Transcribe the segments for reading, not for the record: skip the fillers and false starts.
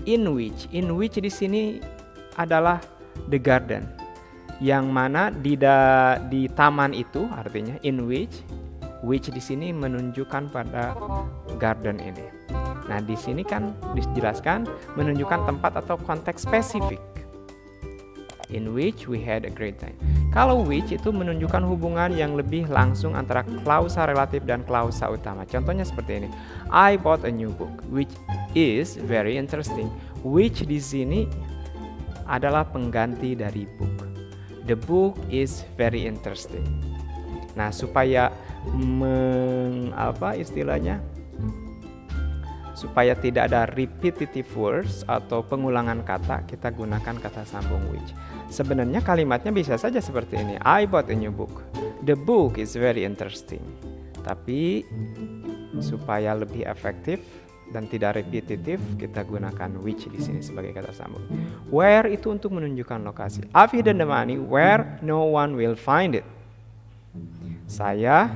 In which di sini adalah the garden. Yang mana di taman itu artinya in which di sini menunjukkan pada garden ini. Nah, di sini kan dijelaskan menunjukkan tempat atau konteks spesifik. In which we had a great time. Kalau which itu menunjukkan hubungan yang lebih langsung antara klausa relatif dan klausa utama. Contohnya seperti ini. I bought a new book, which is very interesting. Which di sini adalah pengganti dari book. The book is very interesting. Nah, supaya supaya tidak ada repetitive words atau pengulangan kata, kita gunakan kata sambung which. Sebenarnya kalimatnya bisa saja seperti ini. I bought a new book. The book is very interesting. Tapi supaya lebih efektif dan tidak repetitif, kita gunakan which di sini sebagai kata sambung. Where itu untuk menunjukkan lokasi. I've hidden the money where no one will find it. Saya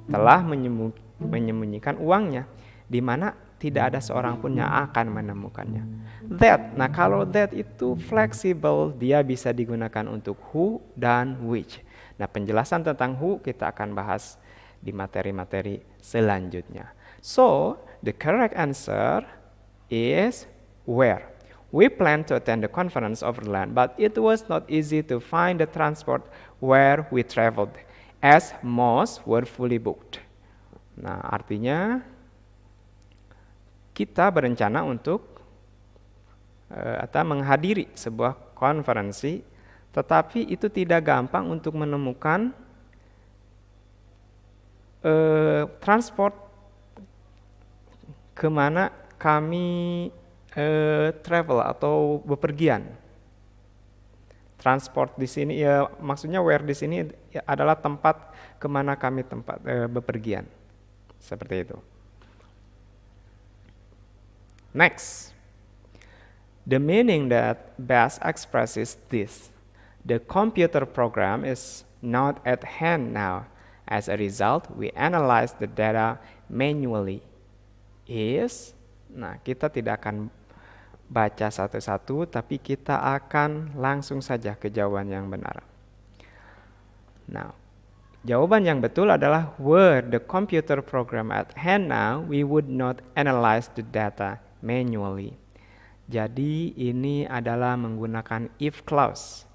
telah menyembunyikan uangnya di mana tidak ada seorang pun yang akan menemukannya. That, nah kalau that itu fleksibel, dia bisa digunakan untuk who dan which. Nah, penjelasan tentang who kita akan bahas di materi-materi selanjutnya. So, the correct answer is where. We planned to attend the conference over land, but it was not easy to find the transport where we traveled, as most were fully booked. Nah, artinya kita berencana untuk atau menghadiri sebuah konferensi, tetapi itu tidak gampang untuk menemukan transport kemana kami travel atau bepergian. Transport di sini ya maksudnya where di sini adalah tempat kemana kami bepergian, seperti itu. Next, the meaning that best expresses this. The computer program is not at hand now. As a result, we analyze the data manually. Nah, kita tidak akan baca satu-satu, tapi kita akan langsung saja ke jawaban yang benar. Nah, jawaban yang betul adalah were the computer program at hand now, we would not analyze the data manually. Jadi ini adalah menggunakan if clause.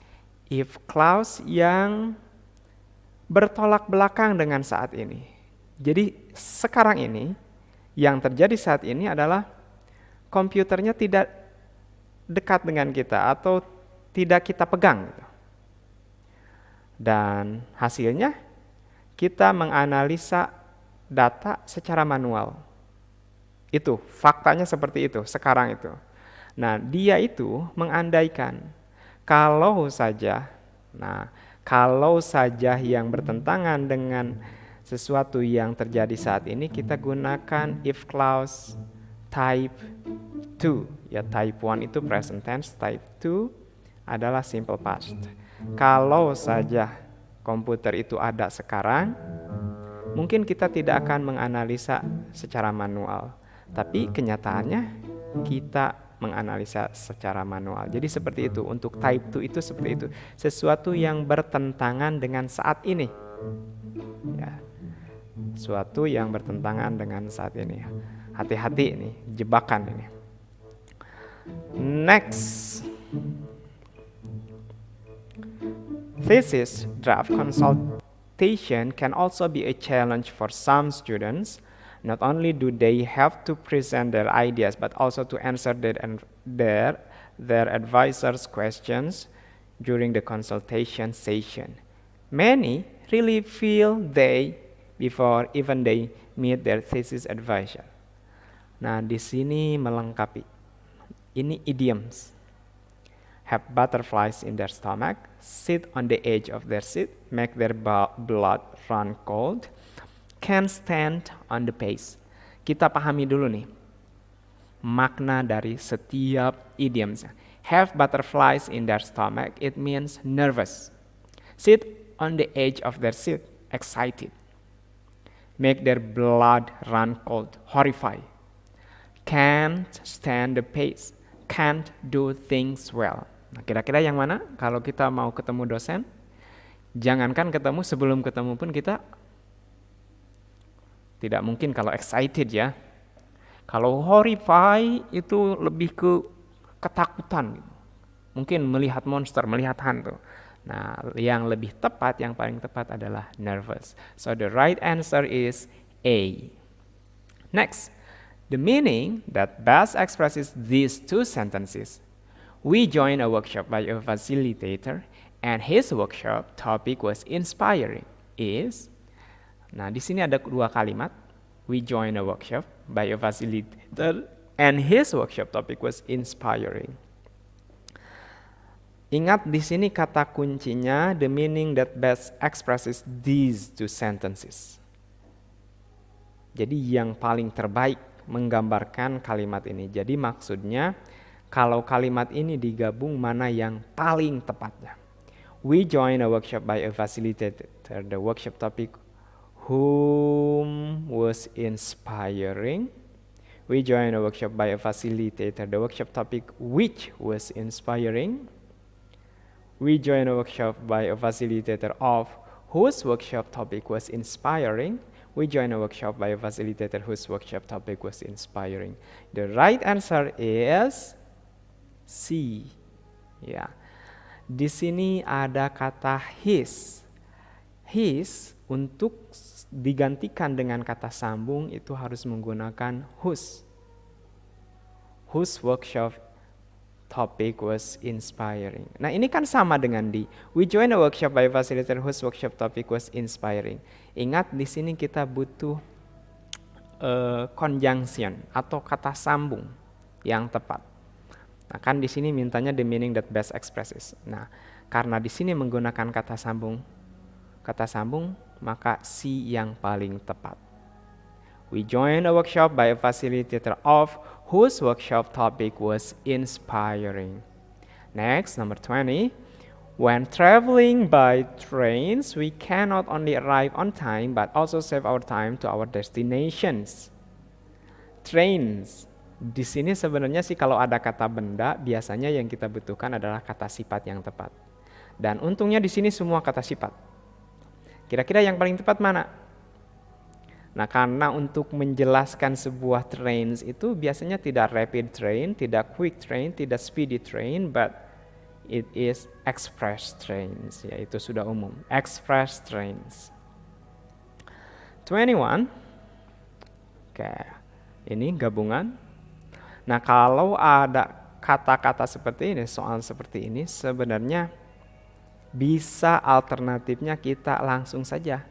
If clause yang bertolak belakang dengan saat ini. Jadi sekarang ini, yang terjadi saat ini adalah komputernya tidak dekat dengan kita atau tidak kita pegang. Dan hasilnya kita menganalisa data secara manual. Itu faktanya seperti itu sekarang itu. Nah, dia itu mengandaikan kalau saja yang bertentangan dengan sesuatu yang terjadi saat ini, kita gunakan if clause type 2. Ya, type 1 itu present tense, type 2 adalah simple past. Kalau saja komputer itu ada sekarang, mungkin kita tidak akan menganalisa secara manual. Tapi kenyataannya kita menganalisa secara manual. Jadi seperti itu, untuk type 2 itu seperti itu. Sesuatu yang bertentangan dengan saat ini. Ya. Sesuatu yang bertentangan dengan saat ini. Hati-hati ini, jebakan ini. Next. Thesis draft consultation can also be a challenge for some students. Not only do they have to present their ideas, but also to answer their advisors' questions during the consultation session. Many really feel before even they meet their thesis advisor. Nah, di sini melengkapi. Ini idioms. Have butterflies in their stomach, sit on the edge of their seat, make their blood run cold, can stand on the pace. Kita pahami dulu nih makna dari setiap idioms. Have butterflies in their stomach, it means nervous. Sit on the edge of their seat, excited. Make their blood run cold, horrified. Can't stand the pace. can't do things well. Nah, kira-kira yang mana? Kalau kita mau ketemu dosen, jangankan ketemu, sebelum ketemu pun kita tidak mungkin kalau excited ya. Kalau horrify itu lebih ke ketakutan. Mungkin melihat monster, melihat hantu. Nah, yang lebih tepat, yang paling tepat adalah nervous. So the right answer is A. Next, the meaning that best expresses these two sentences. We joined a workshop by a facilitator and his workshop topic was inspiring is. Nah, di sini ada dua kalimat. We joined a workshop by a facilitator and his workshop topic was inspiring. Ingat di sini kata kuncinya the meaning that best expresses these two sentences. Jadi yang paling terbaik menggambarkan kalimat ini. Jadi maksudnya kalau kalimat ini digabung mana yang paling tepatnya. We joined a workshop by a facilitator. The workshop topic whom was inspiring. We joined a workshop by a facilitator. The workshop topic which was inspiring. We joined a workshop by a facilitator of whose workshop topic was inspiring. We joined a workshop by a facilitator whose workshop topic was inspiring. The right answer is C. Ya. Di sini ada kata his. His untuk digantikan dengan kata sambung itu harus menggunakan whose. Whose workshop topic was inspiring. Nah, ini kan sama dengan di we joined a workshop by a facilitator whose workshop topic was inspiring. Ingat di sini kita butuh conjunction atau kata sambung yang tepat. Nah, kan di sini mintanya the meaning that best expresses. Nah, karena di sini menggunakan kata sambung, maka C yang paling tepat. We joined a workshop by a facilitator of whose workshop topic was inspiring. Next, number 20. When traveling by trains, we cannot only arrive on time but also save our time to our destinations. Trains. Di sini sebenarnya sih kalau ada kata benda, biasanya yang kita butuhkan adalah kata sifat yang tepat. Dan untungnya di sini semua kata sifat. Kira-kira yang paling tepat mana? Nah, karena untuk menjelaskan sebuah trains itu biasanya tidak rapid train, tidak quick train, tidak speedy train, but it is express trains, yaitu sudah umum. Express trains. 21. Oke, ini gabungan. Nah, kalau ada kata-kata seperti ini, soal seperti ini, sebenarnya bisa alternatifnya kita langsung saja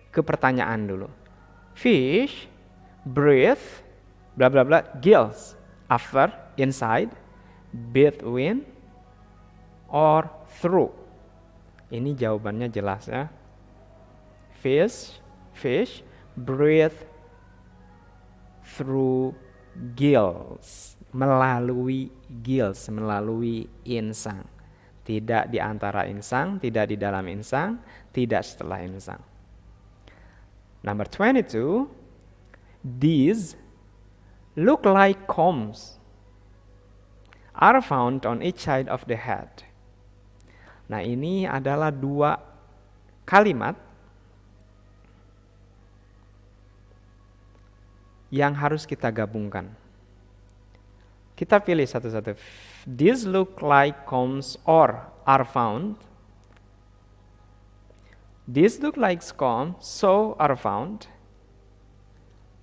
ke pertanyaan dulu. Fish, breathe, bla bla bla, gills, after, inside, between, or through. Ini jawabannya jelas ya. Fish, breathe through gills, melalui gills, melalui insang. Tidak di antara insang, tidak di dalam insang, tidak setelah insang. Number 22, these look like combs are found on each side of the head. Nah, ini adalah dua kalimat yang harus kita gabungkan. Kita pilih satu-satu. These look like combs or are found. These look like combs, so are found.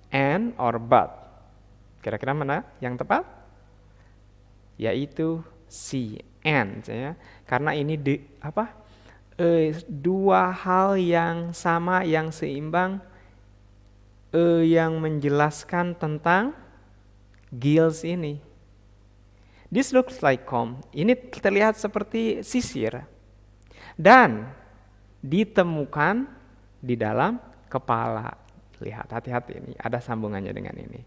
And or but. Kira-kira mana yang tepat? Yaitu C, and ya. Karena ini dua hal yang sama, yang seimbang, yang menjelaskan tentang gills ini. This looks like comb. Ini terlihat seperti sisir. Dan ditemukan di dalam kepala. Lihat, hati-hati ini. Ada sambungannya dengan ini.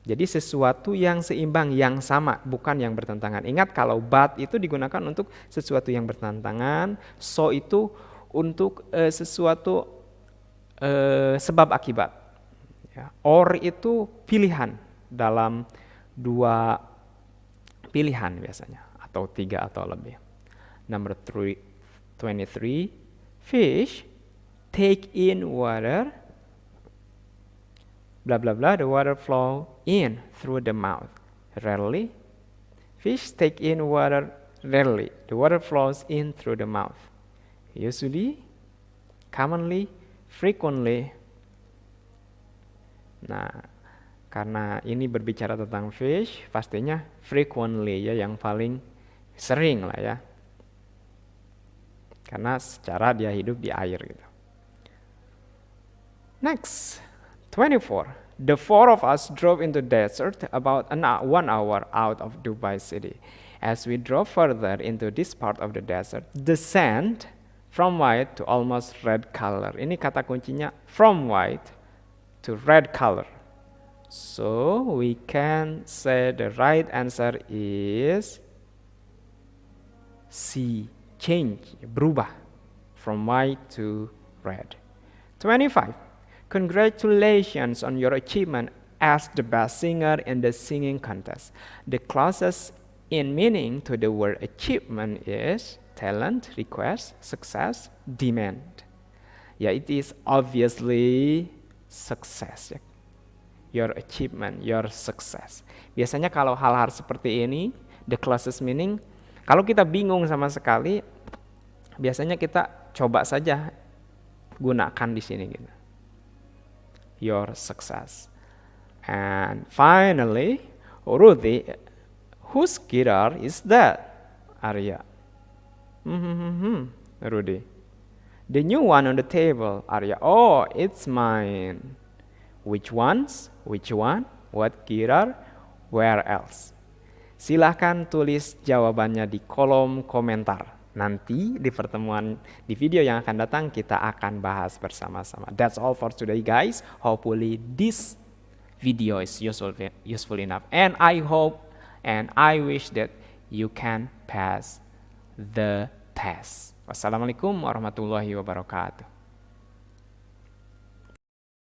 Jadi sesuatu yang seimbang, yang sama, bukan yang bertentangan. Ingat kalau but itu digunakan untuk sesuatu yang bertentangan. So itu untuk sesuatu sebab akibat. Ya. Or itu pilihan dalam 2 pilihan biasanya, atau 3 atau lebih. Number 23, fish take in water, blah blah blah, the water flow in through the mouth. Rarely, fish take in water rarely, the water flows in through the mouth. Usually, commonly, frequently. Nah, karena ini berbicara tentang fish, pastinya frequently ya, yang paling sering lah ya. Karena secara dia hidup di air gitu. Next, 24. The 4 of us drove into desert about 1 hour out of Dubai City. As we drove further into this part of the desert, the sand from white to almost red color. Ini kata kuncinya from white to red color. So we can say the right answer is C. Change, berubah from white to red. 25. Congratulations on your achievement as the best singer in the singing contest. The closest in meaning to the word achievement is talent, request, success, demand. Yeah, it is obviously success. Ya. Your achievement, your success. Biasanya kalau hal-hal seperti ini, the closest meaning, kalau kita bingung sama sekali, biasanya kita coba saja gunakan di sini gitu. Your success. And finally, Rudy, whose guitar is that? Arya. Rudy. The new one on the table. Arya. Oh, it's mine. Which ones? Which one? What guitar? Where else? Silahkan tulis jawabannya di kolom komentar. Nanti di pertemuan di video yang akan datang kita akan bahas bersama-sama. That's all for today guys. Hopefully this video is useful enough, and I hope and I wish that you can pass the test. Wassalamualaikum warahmatullahi wabarakatuh.